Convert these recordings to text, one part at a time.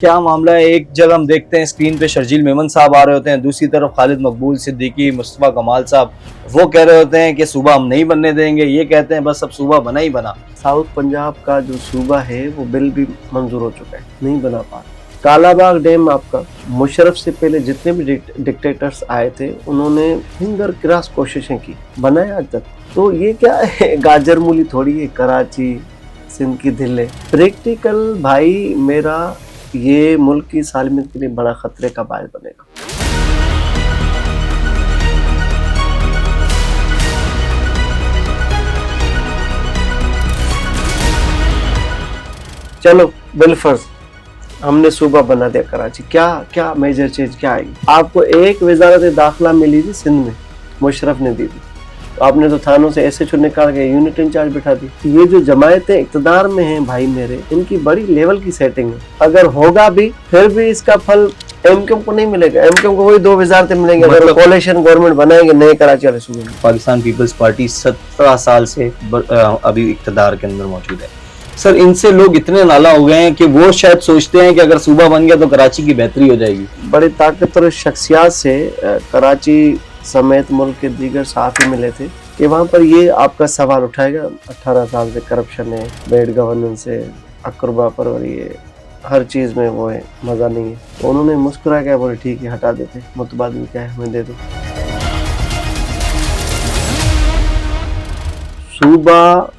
क्या मामला है। एक जगह हम देखते हैं स्क्रीन पे शर्जील मेमन साहब आ रहे होते हैं, दूसरी तरफ खालिद मकबूल सिद्दीकी, मुस्तफ़ा कमाल साहब वो कह रहे होते हैं कि सूबा हम नहीं बनने देंगे, ये कहते हैं बस अब सूबा बना ही बना। साउथ पंजाब का जो सूबा है वो बिल भी मंजूर हो चुका है, नहीं बना पा रहा। कालाबाग डैम आपका मुशर्रफ से पहले जितने भी डिक्टेटर्स आए थे उन्होंने फिंगर क्रॉस कोशिशें की, बनाया आज तक। तो ये क्या है, गाजर मूली थोड़ी है, कराची सिंध की दिल है। प्रैक्टिकल भाई मेरा ये मुल्क की सालमियत के लिए बड़ा खतरे का बायस बनेगा। चलो बिलफर्ज हमने सूबा बना दिया कराची, क्या क्या मेजर चेंज क्या आएगी? आपको एक वजारत दाखिला मिली थी सिंध में, मुशर्रफ ने दी थी, तो आपने तो थानों से SHO निकाल के यूनिट इंचार्ज बिठा दी। ये जो जमायतें इक़्तिदार में हैं भाई मेरे, इनकी बड़ी लेवल की सेटिंग है। अगर होगा भी फिर भी इसका फल MKM को नहीं मिलेगा। MKM को वही 2 वजारतें मिलेंगे अगर कोalition गवर्नमेंट बनाएंगे नए कराची वाले सूबे में। पाकिस्तान पीपल्स पार्टी 17 साल से अभी इक़्तिदार के अंदर मौजूद है। सर इनसे लोग इतने नाला हो गए हैं कि वो शायद सोचते हैं कि अगर सूबा बन गया तो कराची की बेहतरी हो जाएगी। बड़ी ताकतवर शख्सियात से कराची समेत मुल्क के दीगर सहाफ़ी मिले थे कि वहाँ पर ये आपका सवाल उठाएगा, 18 साल से करप्शन है, बेड गवर्नेंस है, अकरबा परवरी है, हर चीज़ में वो है, मज़ा नहीं है। तो उन्होंने मुस्कुरा के बोले ठीक है हटा देते, मुतबादिल क्या है हमें दे दो। सूबा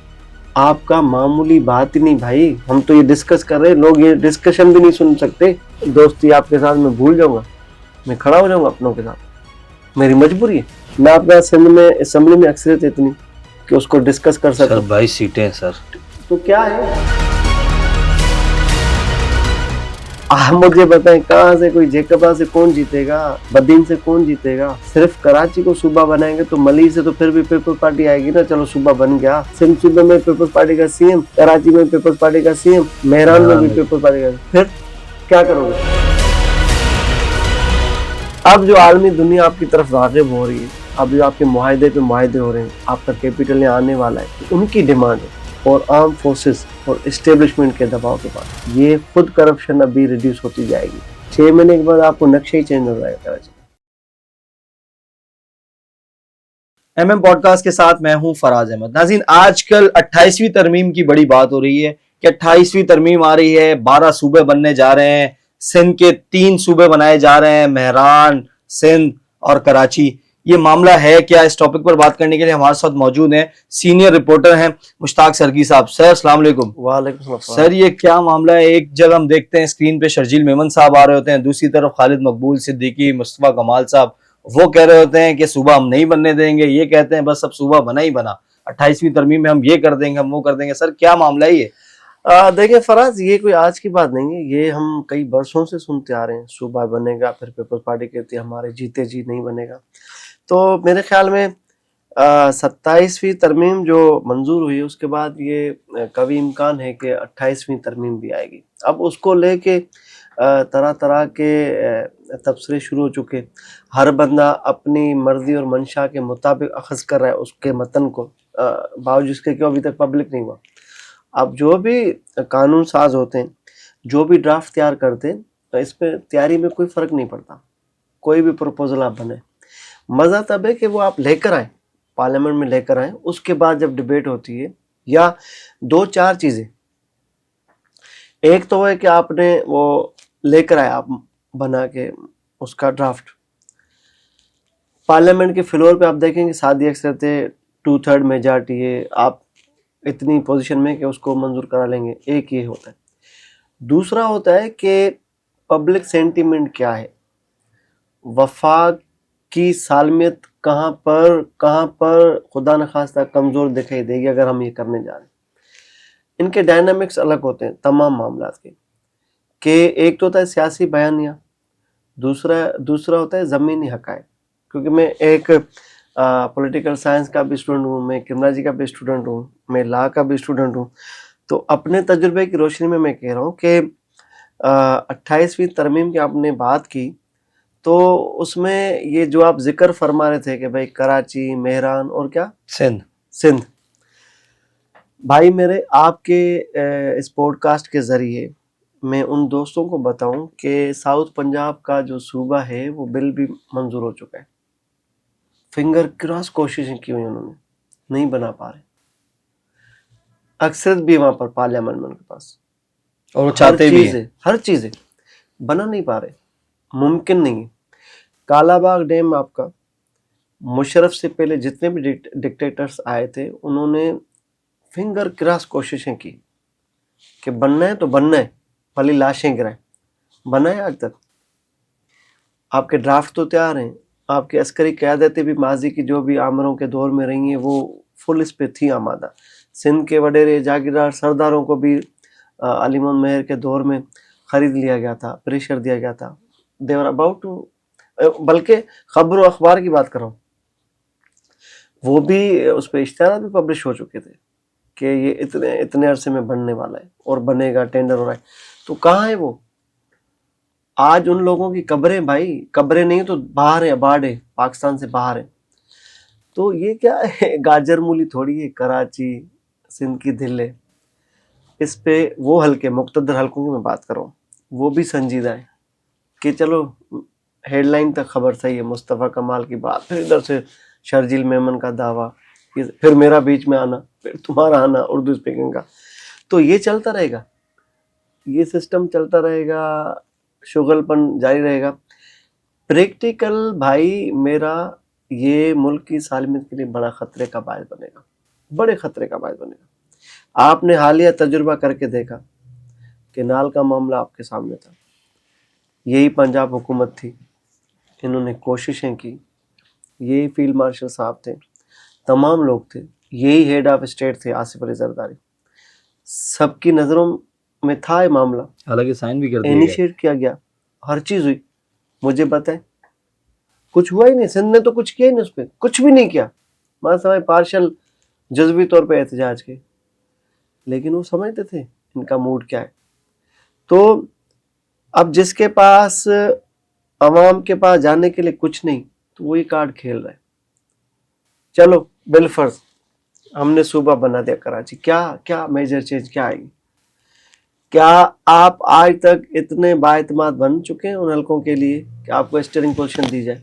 आपका मामूली बात ही नहीं भाई, हम तो ये डिस्कस कर रहे हैं, लोग ये डिस्कशन भी नहीं सुन सकते। दोस्ती आपके साथ मैं भूल जाऊंगा, मैं खड़ा हो जाऊंगा अपनों के साथ, मेरी मजबूरी है। मैं आपका सिंध में असेंबली में अक्सरियत इतनी कि उसको डिस्कस कर सकता हूं। 22 सीटें हैं सर। तो क्या है, आप मुझे बताएं कहाँ से कोई जेकबा से कौन जीतेगा, बदीन से कौन जीतेगा? सिर्फ कराची को सूबा बनाएंगे तो मली से तो फिर भी पीपल्स पार्टी आएगी ना, चलो सूबा बन गया। सिंध सूबे में पीपल्स पार्टी का CM, कराची में पीपल्स पार्टी का CM, मेहरान में भी पीपल्स पार्टी का, फिर क्या करोगे? अब जो आलमी दुनिया आपकी तरफ राग़िब हो रही है, अब जो आपके मुआहदे पे मुआहदे हो रहे हैं, आपका कैपिटल यहाँ आने वाला है, तो उनकी डिमांड है और आर्म फोर्सेस और इस्टेब्लिशमेंट के दबाव के बाद ये खुद करप्शन अभी रिड्यूस होती जाएगी। 6 महीने के बाद आपको नक्शा ही चेंज हो जाएगा कराची। MM पॉडकास्ट के साथ मैं हूं फराज अहमद। नाज़रीन, आजकल 28वीं तरमीम की बड़ी बात हो रही है कि 28वीं तरमीम आ रही है, 12 सूबे बनने जा रहे हैं, सिंध के 3 सूबे बनाए जा रहे हैं, मेहरान, सिंध और कराची। ये मामला है क्या? इस टॉपिक पर बात करने के लिए हमारे साथ मौजूद हैं सीनियर रिपोर्टर हैं मुश्ताक सरकी साहब। सर अस्सलाम वालेकुम। वालेकुम सर ये क्या मामला है। एक जगह हम देखते हैं स्क्रीन पे शर्जील मेमन साहब आ रहे होते हैं, दूसरी तरफ खालिद मकबूल सिद्दीकी, मुस्तफ़ा कमाल साहब वो कह रहे होते हैं कि सूबा हम नहीं बनने देंगे, ये कहते हैं बस अब सूबा बना ही बना, 28वीं तरमीम में हम ये कर देंगे, हम वो कर देंगे। सर क्या मामला है ये? देखिए फराज, ये कोई आज की बात नहीं है, ये हम कई बरसों से सुनते आ रहे हैं, सूबा बनेगा, फिर पीपल्स पार्टी कहती है हमारे जीते जी नहीं बनेगा। तो मेरे ख्याल में 27वीं तरमीम जो मंजूर हुई उसके बाद ये कभी इम्कान है कि 28वीं तरमीम भी आएगी। अब उसको लेके तरह तरह के तबसरे शुरू हो चुके, हर बंदा अपनी मर्जी और मंशा के मुताबिक अखज़ कर रहा है उसके मतन को, बावजूद इसके कि अभी तक पब्लिक नहीं हुआ। अब जो भी कानून साज होते हैं, जो भी ड्राफ्ट तैयार करते हैं, तो इस पर तैयारी में कोई फ़र्क नहीं पड़ता, कोई भी प्रपोजल आप बने, मज़ा तब है कि वो आप लेकर आए, पार्लियामेंट में लेकर आए, उसके बाद जब डिबेट होती है, या 2-4 चीज़ें, एक तो है कि आपने वो लेकर आए, आप बना के उसका ड्राफ्ट, पार्लियामेंट के फ्लोर पे आप देखेंगे सादी अक्सरियत है, 2/3 मेजॉरिटी है, आप इतनी पोजीशन में कि उसको मंजूर करा लेंगे। एक ये होता है। दूसरा होता है कि पब्लिक सेंटीमेंट क्या है, वफाक की सालमियत कहाँ पर खुदा न खास्ता कमज़ोर दिखाई देगी अगर हम ये करने जा रहे हैं। इनके डायनामिक्स अलग होते हैं तमाम मामलात के, एक तो होता है सियासी बयानिया, दूसरा होता है ज़मीनी हक़ाइक़। क्योंकि मैं एक पॉलिटिकल साइंस का भी स्टूडेंट हूँ, मैं क्रिमिनोलॉजी का भी स्टूडेंट हूँ, मैं लॉ का भी स्टूडेंट हूँ, तो अपने तजुर्बे की रोशनी में मैं कह रहा हूँ कि 28वीं तरमीम की आपने बात की, तो उसमें ये जो आप जिक्र फरमा रहे थे कि भाई कराची, मेहरान और क्या सिंध, भाई मेरे आपके इस पॉडकास्ट के ज़रिए मैं उन दोस्तों को बताऊं कि साउथ पंजाब का जो सूबा है वो बिल भी मंजूर हो चुका है, फिंगर क्रॉस कोशिशें की हुई उन्होंने, नहीं बना पा रहे। अक्सर भी वहां पर पार्लियामेंट के पास और वो चाहते भी हैं। हर चीज है, बना नहीं पा रहे, मुमकिन नहीं है। कालाबाग डैम आपका, मुशर्रफ से पहले जितने भी डिक्टेटर्स आए थे उन्होंने फिंगर क्रॉस कोशिशें की कि बनना है तो बनना है, भली लाशें गिराएं, बना है आज तक। आपके ड्राफ्ट तो तैयार हैं, आपकी अस्करी क़यादतें भी माजी की जो भी आमरों के दौर में रही हैं वो फुल इस पे थी आमादा। सिंध के वडेरे जागीरदार सरदारों को भी अली मोहम्मद मेहर के दौर में खरीद लिया गया था, प्रेशर दिया गया था। देवर अबाउट टू, बल्कि खबर अखबार की बात कर रहा हूँ, वो भी उस पर इश्तिहार भी पब्लिश हो चुके थे कि ये इतने इतने अरसे में बनने वाला है और बनेगा, टेंडर हो रहा है। तो कहाँ है वो? आज उन लोगों की कब्रें, भाई कब्रें नहीं तो बाहर है, अबाड है, पाकिस्तान से बाहर है। तो ये क्या है, गाजर मूली थोड़ी है, कराची सिंध की दिल है। इस पे वो हल्के मुक्तदर हल्कों की मैं बात कर रहा हूँ, वो भी संजीदा है कि चलो हेडलाइन तक खबर सही है, मुस्तफ़ा कमाल की बात, फिर इधर से शर्जील मेमन का दावा, फिर मेरा बीच में आना, फिर तुम्हारा आना उर्दू स्पीकिंग का। तो ये चलता रहेगा, ये सिस्टम चलता रहेगा, शुगलपन जारी रहेगा। प्रैक्टिकल भाई मेरा ये मुल्क की सालमियत के लिए बड़ा खतरे का बायस बनेगा, बड़े खतरे का बायस बनेगा। आपने हालिया तजुर्बा करके देखा कि नाल का मामला आपके सामने था, यही पंजाब हुकूमत थी, इन्होंने कोशिशें की, यही फील्ड मार्शल साहब थे, तमाम लोग थे, यही हेड ऑफ स्टेट थे आसिफ अली जरदारी, सबकी नज़रों में था ये मामला, हालांकि साइन भी कर दिया गया, इनिशिएट किया गया, हर चीज़ हुई। मुझे बताए कुछ हुआ ही नहीं, सिंध ने तो कुछ किया ही नहीं, उस पर कुछ भी नहीं किया, मान समझ पार्शल जज्बी तौर पे एहतजाज के, लेकिन वो समझते थे इनका मूड क्या है। तो अब जिसके पास अवाम के पास जाने के लिए कुछ नहीं, तो वही कार्ड खेल रहा है। चलो बिलफर्ज हमने सूबा बना दिया कराची, क्या क्या मेजर चेंज क्या आएगी? क्या आप आज तक इतने बाएतमाद बन चुके हैं उन हल्कों के लिए कि आपको स्टीयरिंग पोजीशन दी जाए?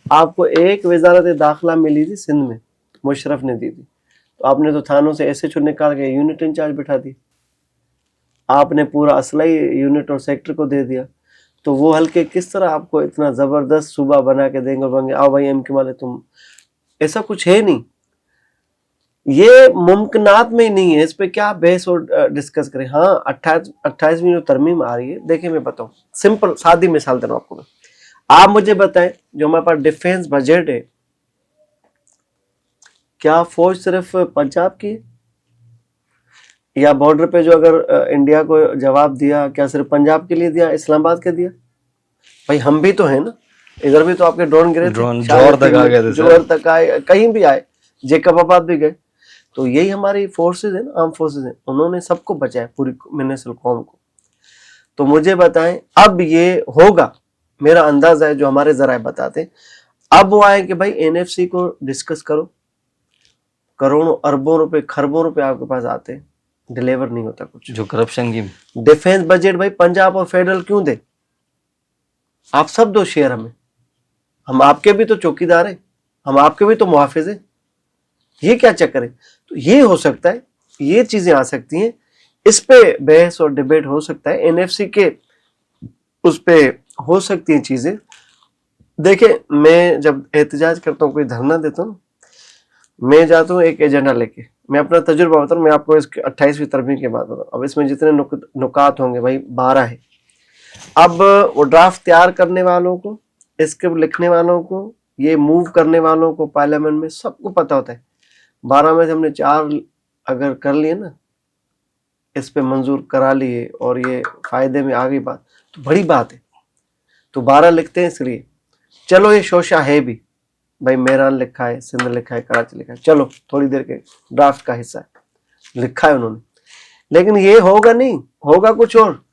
आपको एक वजारत दाखिला मिली थी सिंध में, मुशर्रफ ने दी थी, तो आपने तो थानों से ऐसे चुन निकाल के यूनिट इंचार्ज बिठा दी, आपने पूरा असलाई यूनिट और सेक्टर को दे दिया। तो वो हल्के किस तरह आपको इतना ज़बरदस्त सूबा बना के देंगे और बोलेंगे आओ भाई एमके वाले तुम, ऐसा कुछ है नहीं, ये मुमकिनात में ही नहीं है। इस पे क्या बहस और डिस्कस करें? हाँ 28वीं जो तरमीम आ रही है, देखिए मैं बताऊं, सिंपल सादी मिसाल दे रहा हूं आपको मैं। आप मुझे बताएं जो हमारे पास डिफेंस बजट है, क्या फौज सिर्फ पंजाब की है? या बॉर्डर पे जो अगर इंडिया को जवाब दिया, क्या सिर्फ पंजाब के लिए दिया, इस्लामाबाद के दिया? भाई हम भी तो है ना, इधर भी तो आपके ड्रोन गिरे थे, जोहर तक आ गए थे, जोहर तक आए, कहीं भी आए, जेकबाबाद भी गए। तो यही हमारी फोर्सेज है ना, आर्म फोर्सेज है, उन्होंने सबको बचाया, पूरी मिनिस्ट्रियल कौम को। तो मुझे बताएं अब ये होगा, मेरा अंदाजा है जो हमारे जराए बताते हैं, अब वो आए कि भाई एनएफसी को डिस्कस करो, करोड़ों अरबों रुपए खरबों रुपए आपके पास आते हैं, डिलीवर नहीं होता कुछ। जो करप्शन की डिफेंस बजट भाई पंजाब और फेडरल क्यों दे? आप सब दो शेयर हमें, हम आपके भी तो चौकीदार हैं, हम आपके भी तो मुहाफिज हैं, ये क्या चक्कर है? तो ये हो सकता है, ये चीजें आ सकती हैं, इस पे बहस और डिबेट हो सकता है, एनएफसी के उस पे हो सकती हैं चीजें। देखिए मैं जब एहतजाज करता हूँ, कोई धरना देता हूँ, मैं जाता हूँ एक एजेंडा लेके, मैं अपना तजुर्बा बता रहा हूँ, मैं आपको इसके 28वीं तरमीम के बाद बताऊँ। अब इसमें जितने नुकात होंगे भाई 12 है। अब वो ड्राफ्ट तैयार करने वालों को, स्क्रिप्ट लिखने वालों को, ये मूव करने वालों को पार्लियामेंट में सबको पता होता है 12 में से हमने 4 अगर कर लिए ना, इस पे मंजूर करा लिए और ये फायदे में आ गई बात, तो बड़ी बात है। तो 12 लिखते हैं इसलिए, चलो ये शोशा है भी भाई, मेरान लिखा है, सिंध लिखा है, कराची लिखा है, चलो थोड़ी देर के ड्राफ्ट का हिस्सा है, लिखा है उन्होंने, लेकिन ये होगा नहीं, होगा कुछ और,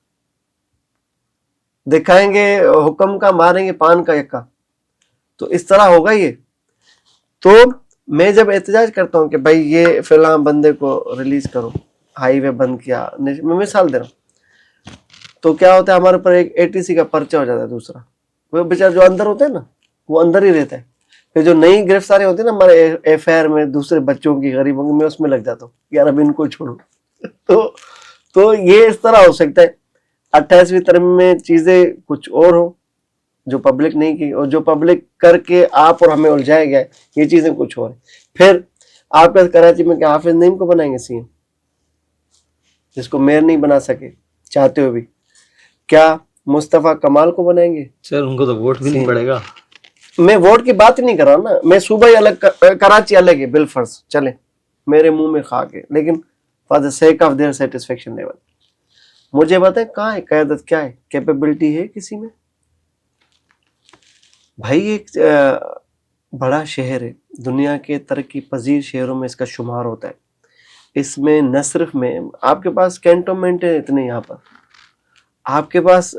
दिखाएंगे हुक्म का, मारेंगे पान का यक्का, तो इस तरह होगा ये। तो मैं जब एहतजाज करता हूँ कि भाई ये फिलहाल बंदे को रिलीज करो, हाईवे बंद किया, मैं मिसाल दे रहा हूँ, तो क्या होता है, हमारे ऊपर एक एटीसी का पर्चा हो जाता है दूसरा। वो बेचारा जो अंदर होता है ना, वो अंदर ही रहता है। फिर जो नई गिरफ्तारी होती है ना हमारे एफआईआर में दूसरे बच्चों की, गरीबों की, मैं उसमें लग जाता हूँ यार अब इनको छोड़ो। तो ये इस तरह हो सकता है 28वीं तरमीम में चीजें कुछ और हो जो पब्लिक नहीं की, और जो पब्लिक करके आप और हमें उलझाया गया है ये चीजें कुछ और है। फिर आपका कराची में क्या हाफिज नईम को बनाएंगे सीएम, जिसको मेयर नहीं बना सके चाहते हुए भी? क्या मुस्तफा कमाल को बनाएंगे? सर उनको तो वोट भी नहीं पड़ेगा। मैं वोट की बात ही नहीं कर रहा ना, मैं सूबा ही अलग, कराची अलग है, बिलफर्ज चले मेरे मुंह में खा के, लेकिन for the sake of their satisfaction level मुझे बताएं कहाँ है क़यादत, क्या है, कैपेबिलिटी है किसी में? भाई एक बड़ा शहर है, दुनिया के तरक्की पजीर शहरों में इसका शुमार होता है। इसमें न सिर्फ में आपके पास कैंटोनमेंट है इतने, यहाँ पर आपके पास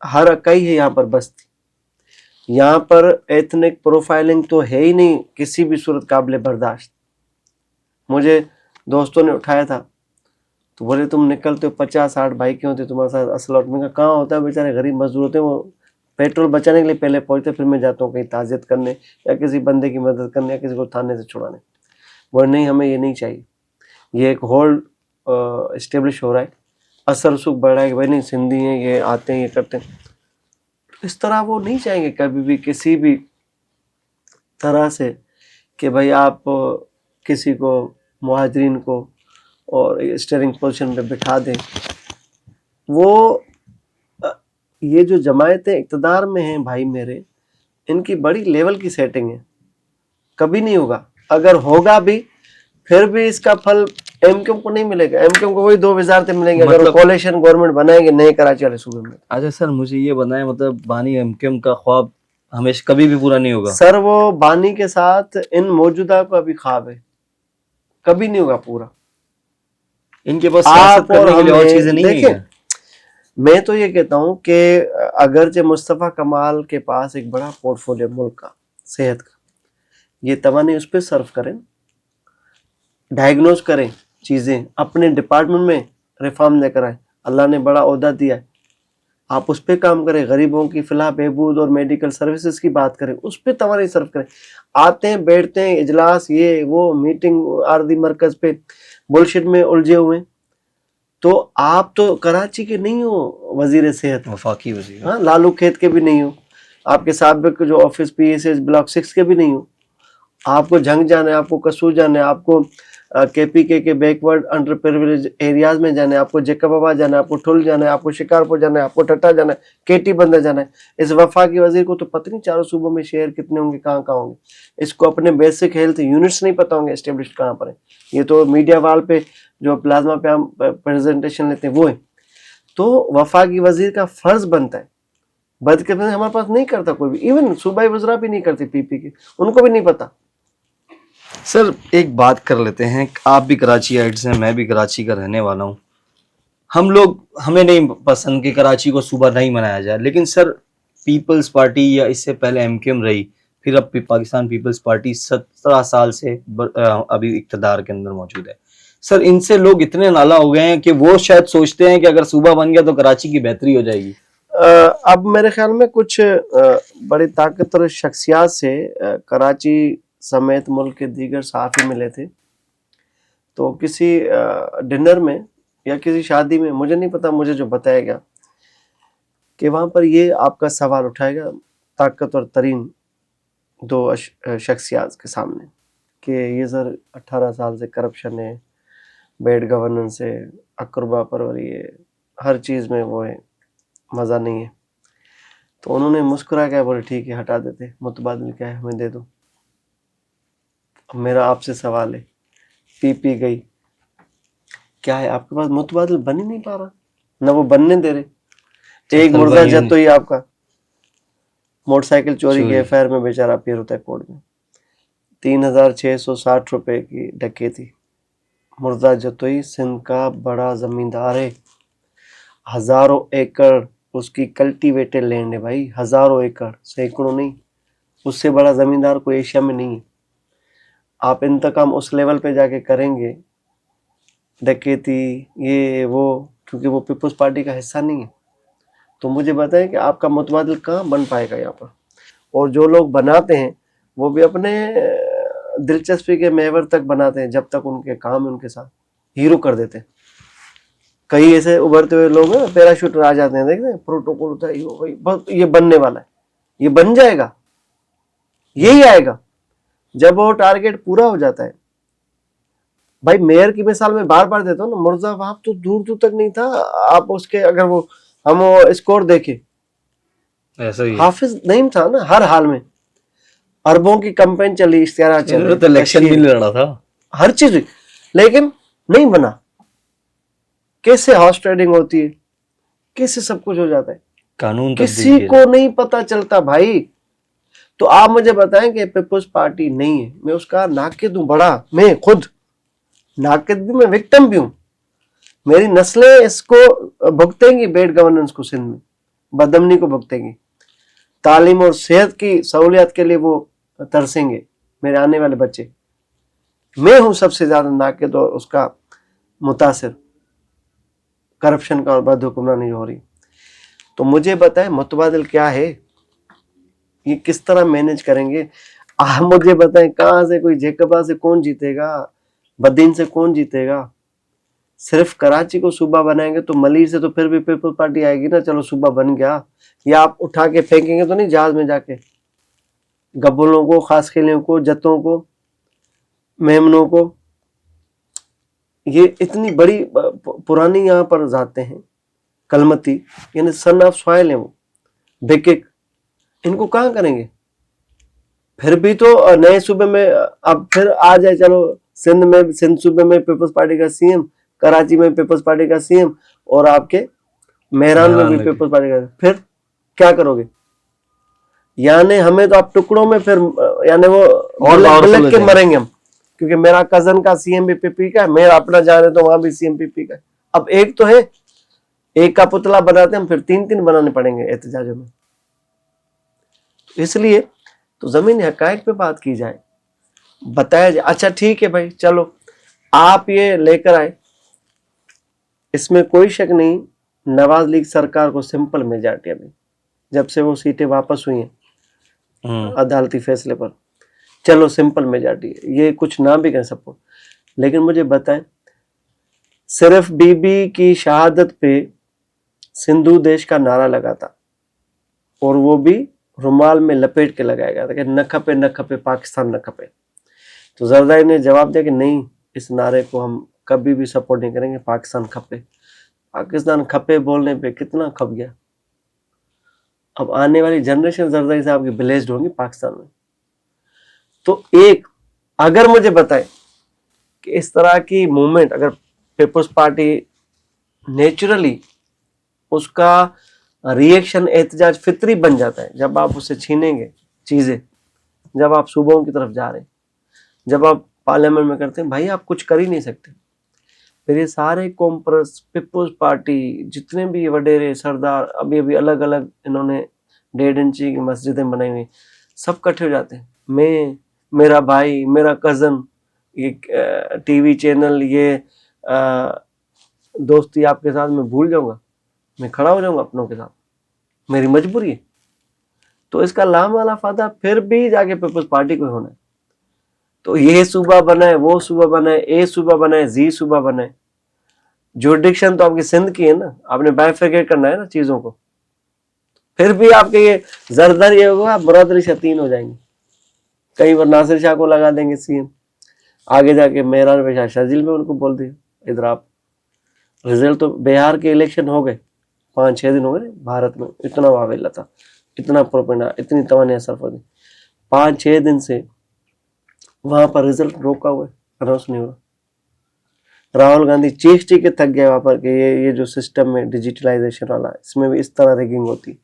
हर इकाई है यहाँ पर बस्ती, यहाँ पर एथनिक प्रोफाइलिंग तो है ही नहीं किसी भी सूरत काबिल बर्दाश्त। मुझे दोस्तों ने उठाया था तो बोले तुम निकलते हो 50-60 भाई क्यों होते तुम्हारे साथ असलट में? कहाँ होता है, बेचारे गरीब मजदूर होते हैं, वो पेट्रोल बचाने के लिए पहले पहुंचते, फिर मैं जाता हूँ कहीं ताज़ियत करने या किसी बंदे की मदद करने या किसी को थाने से छुड़ाने। बोले नहीं हमें ये नहीं चाहिए, ये एक होल्ड इस्टेब्लिश हो रहा है, असर सुख बढ़ रहा है कि भाई नहीं सिंधी हैं, ये आते हैं, ये करते हैं। इस तरह वो नहीं चाहेंगे कभी भी किसी भी तरह से कि भाई आप किसी को, मुहाजिरीन को और स्टीयरिंग पोजीशन पे बिठा दें। वो ये जो जमायतें इक़्तिदार में हैं भाई मेरे, इनकी बड़ी लेवल की सेटिंग है, कभी नहीं होगा। अगर होगा भी फिर भी इसका फल एमक्यूएम को नहीं मिलेगा, एमक्यूएम को वही 2 वजारतें मिलेंगे अगर कोalition गवर्नमेंट बनाएंगे नए कराची वाले सूबे में। अच्छा सर मुझे ये बताएं, मतलब बानी एमक्यूएम का ख्वाब हमेशा कभी भी पूरा नहीं होगा? सर वो बानी के साथ इन मौजूदा का भी ख्वाब है, कभी नहीं होगा पूरा। इनके पास सियासत करने के लिए और चीजें नहीं है क्या? मैं तो ये कहता हूँ कि अगरचे मुस्तफ़ा कमाल के पास एक बड़ा पोर्टफोलियो मुल्क का, सेहत का, ये तवानी उस पर सर्व करें, डायग्नोज करें चीज़ें, अपने डिपार्टमेंट में रिफॉर्म लेकर आए। अल्लाह ने बड़ा ओहदा दिया है, आप उस पर काम करें, गरीबों की फलाह बहबूद और मेडिकल सर्विसेज की बात करें, उस पर तवानी सर्व करें। आते हैं बैठते हैं इजलास ये वो मीटिंग आर्दी मरकज पे बुलशिट में उलझे हुए। तो आप तो कराची के नहीं हो वजीर सेहत, वफाकी वजीर, हाँ लालू खेत के भी नहीं हो, आपके साबिक जो ऑफिस पीएसएस ब्लॉक 6 के भी नहीं हो। आपको झंग जाना है, आपको कसूर जाना है, आपको केपीके के बैकवर्ड अंडर प्रिविलेज एरियाज में जाना है, आपको जेकबाबाद जाना है, आपको ठुल जाना है, आपको शिकारपुर जाना है, आपको टट्टा जाना है, केटी बंदर जाना है। इस वफाकी वजीर को तो पता नहीं चारों सूबों में शहर कितने होंगे, कहाँ कहाँ होंगे। इसको अपने बेसिक हेल्थ यूनिट्स नहीं पता होंगे एस्टेब्लिश कहाँ पर है। ये तो मीडिया वाल पे जो प्लाज्मा पे हम प्रेजेंटेशन लेते हैं वो है। तो वफाकी वजीर का फर्ज बनता है, बदकिस्मती हमारे पास नहीं करता कोई भी, इवन सूबाई वज़रा भी नहीं करते पीपी के, उनको भी नहीं पता। सर एक बात कर लेते हैं, आप भी कराची आइट्स हैं, मैं भी कराची का रहने वाला हूँ। हम लोग, हमें नहीं पसंद कि कराची को सूबा नहीं बनाया जाए, लेकिन सर पीपल्स पार्टी या इससे पहले एमक्यूएम रही, फिर अब पाकिस्तान पीपल्स पार्टी 17 साल से अभी इक्तदार के अंदर मौजूद है। सर इनसे लोग इतने नाला हो गए हैं कि वो शायद सोचते हैं कि अगर सूबा बन गया तो कराची की बेहतरी हो जाएगी। अब मेरे ख्याल में कुछ बड़ी ताकतवर शख्सियात से कराची समेत मुल्क के दीगर सहाफ़ी मिले थे, तो किसी डिनर में या किसी शादी में, मुझे नहीं पता, मुझे जो बताया गया कि वहाँ पर ये आपका सवाल उठाएगा ताकतवर तरीन 2 शख्सियात के सामने कि ये सर 18 साल से करप्शन है, बैड गवर्नेंस है, अकरबा परवरी है, हर चीज़ में वो है, मज़ा नहीं है। तो उन्होंने मुस्कुरा के बोले ठीक है हटा देते, मुतबादिल क्या है हमें दे दो। अब मेरा आपसे सवाल है, पीपी गई, क्या है आपके पास मुतबादिल बन ही नहीं पा रहा, ना वो बनने दे रहे। एक मुर्दा जद तो ये आपका मोटरसाइकिल चोरी के एफआईआर में बेचारा अपीयर होता है कोर्ट में, 3660 रुपए की डकैती। मुर्दा जतोई सिंध का बड़ा जमींदार है, हजारों एकड़ उसकी कल्टीवेटेड लैंड है भाई, हजारों एकड़, सैकड़ों नहीं। उससे बड़ा जमींदार कोई एशिया में नहीं है। आप इंतकाम उस लेवल पे जाके करेंगे, डकैती ये वो, क्योंकि वो पीपल्स पार्टी का हिस्सा नहीं है। तो मुझे बताएं कि आपका मुतबादिल कहाँ बन पाएगा यहाँ पर। और जो लोग बनाते हैं वो भी अपने दिलचस्पी के महवर तक बनाते हैं, जब तक उनके काम उनके साथ हीरो कर देते हैं। कई ऐसे उभरते हुए लोग हैं, पैराशूटर आ जाते हैं, देखते हैं प्रोटोकॉल होता है, यो भाई बस ये बनने वाला है, ये बन जाएगा, यही आएगा। जब वो टारगेट पूरा हो जाता है, भाई मेयर की मिसाल में बार बार देता हूँ ना, मुर्जा वहाब तो दूर दूर तक नहीं था। आप उसके अगर वो हम वो स्कोर देखें, ऐसा ही हाफिज नईम था ना हर हाल में, अरबों की कैंपेन चली, इश्तिहार चले, तो इलेक्शन भी लड़ा था, हर चीज हुई, लेकिन नहीं बना। कैसे हॉर्स ट्रेडिंग होती है, कैसे सब कुछ हो जाता है, कानून किसी को नहीं पता चलता भाई। तो आप मुझे बताएं कि पीपल्स पार्टी नहीं है, मैं उसका नाकिद हूं बड़ा, मैं खुद नाकिद भी, मैं विक्टिम भी हूं। मेरी नस्लें इसको भुगतेंगी, बेड गवर्नेंस को सिंध में, बदमनी को भुगतेंगी, तालीम और सेहत की सहूलियत के लिए वो तरसेंगे मेरे आने वाले बच्चे। मैं हूं सबसे ज्यादा नाकिद और उसका मुतासिर, करप्शन का और बद हुक्मरानी हो रही। तो मुझे बताएं मुतबादिल क्या है, ये किस तरह मैनेज करेंगे। आप मुझे बताएं कहां से कोई जेकबा से कौन जीतेगा, बदीन से कौन जीतेगा। सिर्फ कराची को सूबा बनाएंगे तो मलिर से तो फिर भी पीपल्स पार्टी आएगी ना, चलो सूबा बन गया। या आप उठा के फेंकेंगे तो नहीं जहाज में जाके, गब्बलों को, खास खेलियों को, जत्तों को, मेमनों को। ये इतनी बड़ी पुरानी यहाँ पर जाते हैं, कलमती यानी सन ऑफ सॉइल है वो, बेकिक, इनको कहाँ करेंगे। फिर भी तो नए सूबे में अब फिर आ जाए, चलो सिंध में, सिंध सूबे में पीपल्स पार्टी का सीएम, कराची में पीपल्स पार्टी का सीएम, और आपके मेहरान में भी पीपल्स पार्टी का, फिर क्या करोगे। यानी हमें तो आप टुकड़ों में फिर यानी वो बिलक के मरेंगे हम, क्योंकि मेरा कजन का सीएम भी पीपी का है, मेरा अपना जाने तो वहां भी सीएम पीपी का है। अब एक तो है, एक का पुतला बनाते हम, फिर तीन तीन बनाने पड़ेंगे एहतजाजों में। इसलिए तो जमीन हकायक पे बात की जाए, बताया जाए। अच्छा ठीक है भाई, चलो आप ये लेकर आए, इसमें कोई शक नहीं, नवाज लीग सरकार को सिंपल मेजॉरिटी अभी, जब से वो सीटें वापस हुई हैं अदालती फैसले पर, चलो सिंपल मेजॉरिटी, ये कुछ ना भी कहें सबको। लेकिन मुझे बताएं, सिर्फ बीबी की शहादत पे सिंधु देश का नारा लगा था, और वो भी रुमाल में लपेट के लगाया गया था कि न खपे पाकिस्तान न खपे। तो जरदारी ने जवाब दिया कि नहीं, इस नारे को हम कभी भी सपोर्ट नहीं करेंगे, पाकिस्तान खपे। पाकिस्तान खपे बोलने पे कितना खप गया। अब आने वाली जनरेशन जरदारी साहब की ब्लेस्ड होंगी पाकिस्तान में। तो एक अगर मुझे बताए कि इस तरह की मूवमेंट अगर पीपल्स पार्टी नेचुरली उसका रिएक्शन एहतजाज फितरी बन जाता है, जब आप उसे छीनेंगे चीजें, जब आप सूबों की तरफ जा रहे हैं, जब आप पार्लियामेंट में करते हैं, भाई आप कुछ कर ही नहीं सकते। फिर ये सारे कॉम्प्रेस पीपल्स पार्टी जितने भी वडेरे सरदार, अभी अभी अलग अलग इन्होंने 1.5 इंची की मस्जिदें बनाई हुई, सब इकट्ठे हो जाते हैं। मैं, मेरा भाई, मेरा कजन, ये टीवी चैनल, ये दोस्ती आपके साथ मैं भूल जाऊंगा, मैं खड़ा हो जाऊंगा अपनों के साथ, मेरी मजबूरी है। तो इसका लामा लाफादा फिर भी जाके पीपल्स पार्टी को होना है। तो ये सूबा बनाए, वो सूबा बनाए, ए सूबा बनाए, जी सूबा बनाए, जुरिडिक्शन तो आपकी सिंध की है ना, आपने बाइफरकेट करना है ना चीजों को। फिर भी आपके ये जरदारी ये होगा, मुराद अली शाह 3 हो जाएंगे, कई बार नासिर शाह को लगा देंगे सीएम, आगे जाके मेहरान पेशा शर्जील में उनको बोल दिया। इधर आप रिजल्ट तो बिहार के इलेक्शन हो गए, 5-6 दिन हो गए भारत में, इतना वावेला था, इतना प्रोपेंडा, इतनी तवानी असर हो गई, 5-6 दिन से वहां पर रिजल्ट रोका हुआ है, अनाउंस नहीं हुआ। राहुल गांधी चीख के थक गए वहां पर कि ये जो सिस्टम में डिजिटलाइजेशन वाला, इसमें भी इस तरह रिगिंग होती।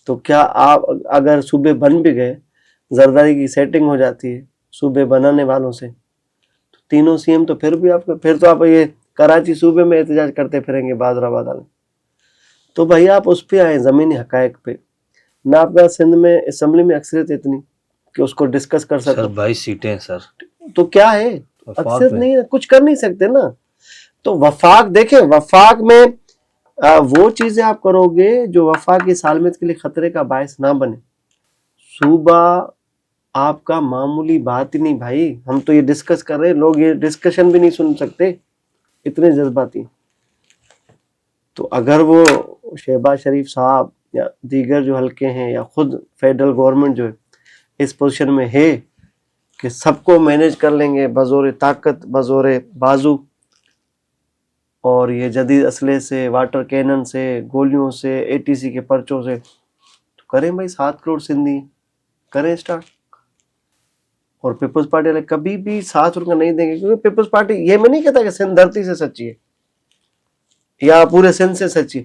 तो क्या आप अगर सूबे बन भी गए, जरदारी की सेटिंग हो जाती है सूबे बनाने वालों से, तो तीनों सीएम तो फिर भी आपको, फिर तो आप ये कराची सूबे में एहतजाज करते फिरेंगे बादरा बादल। तो भाई आप उस पर आए, जमीनी हकायक पे ना। आपका सिंध में असेंबली में अक्सरियत इतनी कि उसको डिस्कस कर सकते, 22 सीटें सर, तो क्या है, अक्सरियत नहीं है, कुछ कर नहीं सकते ना। तो वफाक देखें, वफाक में वो चीजें आप करोगे जो वफाक की सालमियत के लिए खतरे का बायस ना बने। सूबा आपका मामूली बात ही नहीं भाई, हम तो ये डिस्कस कर रहे हैं, लोग ये डिस्कशन भी नहीं सुन सकते, इतने जज्बाती। तो अगर वो शहबाज शरीफ साहब या दीगर जो हल्के हैं या खुद फेडरल गवर्नमेंट जो है इस पोजीशन में है कि सबको मैनेज कर लेंगे बजोर ताकत, बजोर बाजू, और ये जदीद असले से, वाटर कैनन से, गोलियों से, एटीसी के पर्चों से, तो करें भाई 7 करोड़ सिंधी, करें स्टार्ट। और पीपल्स पार्टी वाले कभी भी 7 रुपये नहीं देंगे, क्योंकि पीपल्स पार्टी ये मैं नहीं कहता कि सिंध धरती से सच्ची है या पूरे सिंध से सच्ची,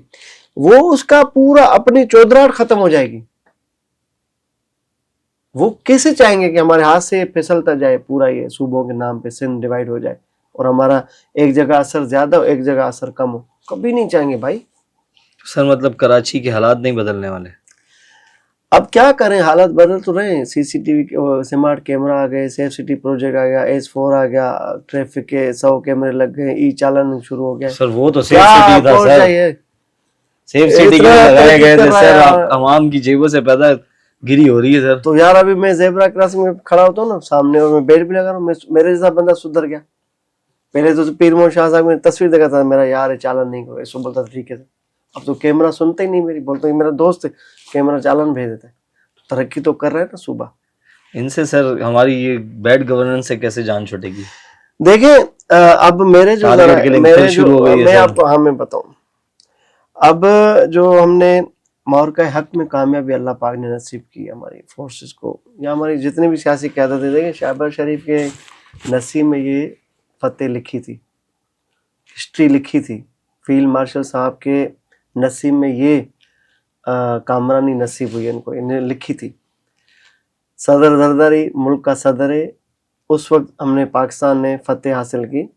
वो उसका पूरा अपनी चौधराहट खत्म हो जाएगी। वो कैसे चाहेंगे कि हमारे हाथ से फिसलता जाए पूरा ये सूबों के नाम पे सिंध डिवाइड हो जाए और हमारा एक जगह असर ज्यादा हो, एक जगह असर कम हो, कभी नहीं चाहेंगे भाई। सर मतलब कराची के हालात नहीं बदलने वाले। अब क्या करें, हालात बदल तो रहे हैं। सीसीटीवी स्मार्ट कैमरा आ गए, सेफ सिटी प्रोजेक्ट आ गया, S4 आ गया, ट्रैफिक के 100 कैमरे लग गए, ई चालान शुरू हो गया। सर वो तो सेफ सिटी था सर, सेफ सिटी के लिए लगाए गए थे सर, आवाम की जेबों से पैदा गिरी हो रही है सर। तो यार अभी मैं जेब्रा क्रॉसिंग में खड़ा होता हूँ ना सामने, और मैं बेल्ट भी लगा रहा हूँ, मेरे जैसा बंदा सुधर गया। पहले तो पीर मोहम्मद शाह साहब ने तस्वीर देखा था मेरा, यार चालान नहीं करो, ऐसा बोलता था ठीक है। अब तो कैमरा सुनते ही नहीं मेरी, बोलते ही मेरा दोस्त है, कैमरा चालान भेज देता है। तो तरक्की तो कर रहे हैं ना सूबा। इनसे सर हमारी ये बैड गवर्नेंस से कैसे जान छूटेगी? देखिए अब मेरे जो मैं आपको मैं बताऊं, अब जो हमने मार्का हक में कामयाबी अल्लाह पाक ने नसीब की हमारी फोर्सेस को, या हमारी जितनी भी सियासी क़यादत है, देखिए शहबाज शरीफ के नसीब में ये फतेह लिखी थी, हिस्ट्री लिखी थी। फील्ड मार्शल साहब के नसीब में ये कामरानी नसीब हुई, इनको इन्हें लिखी थी। सदर जरदारी मुल्क का सदर है, उस वक्त हमने पाकिस्तान ने फतेह हासिल की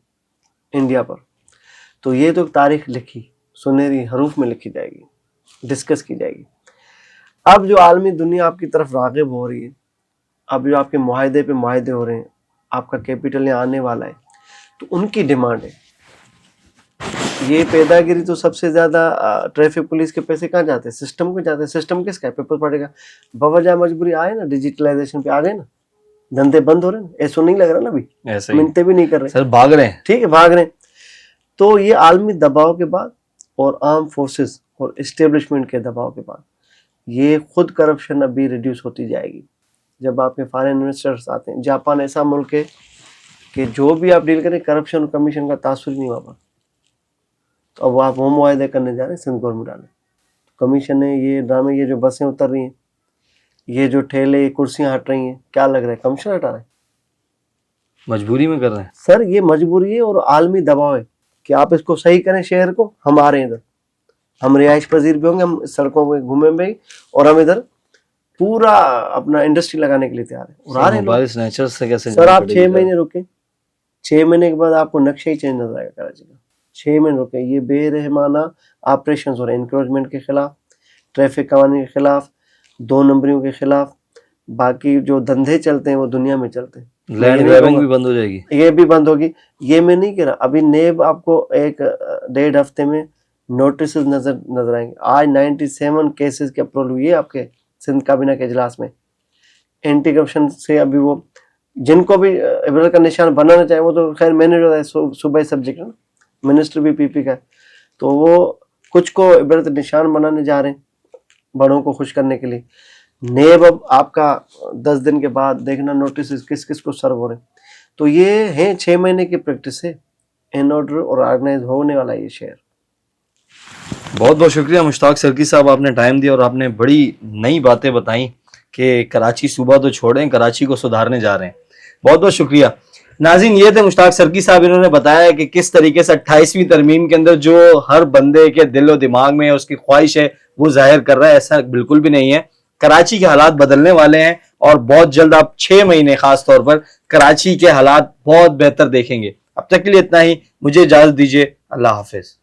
इंडिया पर। तो ये तो तारीख लिखी, सुनहरी हरूफ में लिखी जाएगी, डिस्कस की जाएगी। अब जो आलमी दुनिया आपकी तरफ राग़िब हो रही है, अब जो आपके मुआहदे पे मुआहदे हो रहे हैं, आपका कैपिटल यहाँ आने वाला है, तो उनकी डिमांड है। ये पैदागिरी तो सबसे ज़्यादा ट्रैफिक पुलिस के पैसे कहाँ जाते हैं? सिस्टम को जाते हैं। सिस्टम किसका है? पीपल्स पार्टी का। बवजह मजबूरी आए ना, डिजिटलाइजेशन पे आ गए ना, धंधे बंद हो रहे हैं, ऐसा नहीं लग रहा ना अभी, मिनटें भी नहीं कर रहे सर, भाग रहे हैं, ठीक है भाग रहे हैं। तो ये आलमी दबाव के बाद और आर्म फोर्सेस और इस्टेब्लिशमेंट के दबाव के बाद ये खुद करप्शन अभी रिड्यूस होती जाएगी। जब आपके फॉरेन इन्वेस्टर्स आते हैं, जापान ऐसा मुल्क है कि जो भी आप डील करें करप्शन कमीशन का तासुर नहीं हुआ। तो अब आप वो मुआहदे करने जा रहे हैं सिंध गवर्नमेंट वाले, कमीशन है, ये ड्रामे, ये जो बसें उतर रही हैं, ये जो ठेले कुर्सियां हट रही हैं, क्या लग रहा है कमीशन हटा रहे हैं? मजबूरी में कर रहे हैं सर, ये मजबूरी है और आलमी दबाव है कि आप इसको सही करें। शहर को हम आ रहे हैं इधर, हम रिहाइश पजीर भी होंगे, हम सड़कों में घूमेंगे और हम इधर पूरा अपना इंडस्ट्री लगाने के लिए तैयार है और आ रहे हैं। सर आप 6 महीने रुके, 6 महीने के बाद आपको नक्शा ही चेंज नजर आएगा कराची का। 6 महीने रुके, ये बेरहमाना ऑपरेशन हो रहे हैं इंक्रोचमेंट के खिलाफ, ट्रैफिक कवानीन के खिलाफ, 2 नंबरियों के खिलाफ, बाकी जो धंधे चलते हैं वो दुनिया में चलते हैं। लैंड ग्रैबिंग भी बंद हो जाएगी, ये भी बंद होगी। ये मैं नहीं कह रहा, अभी नेब आपको 1-1.5 हफ्ते में नोटिस नजर आएंगे। आज 97 केसेस के अप्रूवल हुई है आपके सिंध काबीना के इजलास में एंटी करप्शन से। अभी वो जिनको भी इबरत का निशान बनाना चाहे, वो तो खैर मैनेज होता है, सूबाई सब्जेक्ट है ना, मिनिस्टर भी पीपी का है, तो वो कुछ को इबरत निशान बनाने जा रहे हैं बड़ों को खुश करने के लिए। नेब अब आपका 10 दिन के बाद देखना नोटिस किस किस को सर्व हो रहे हैं। तो ये है 6 महीने की प्रैक्टिस है, इन ऑर्डर और ऑर्गेनाइज होने वाला ये शहर। बहुत बहुत शुक्रिया मुश्ताक सर्की साहब, आपने टाइम दिया और आपने बड़ी नई बातें बताई कि कराची सूबा तो छोड़ें, कराची को सुधारने जा रहे हैं। बहुत बहुत शुक्रिया नाज़रीन। ये थे मुश्ताक सर्की साहब, इन्होंने बताया कि किस तरीके से 28वीं तरमीम के अंदर जो हर बंदे के दिल और दिमाग में उसकी ख्वाहिश है वो जाहिर कर रहा है। ऐसा बिल्कुल भी नहीं है, कराची के हालात बदलने वाले हैं और बहुत जल्द आप 6 महीने खास तौर पर कराची के हालात बहुत बेहतर देखेंगे। अब तक के लिए इतना ही, मुझे इजाजत दीजिए, अल्लाह हाफिज।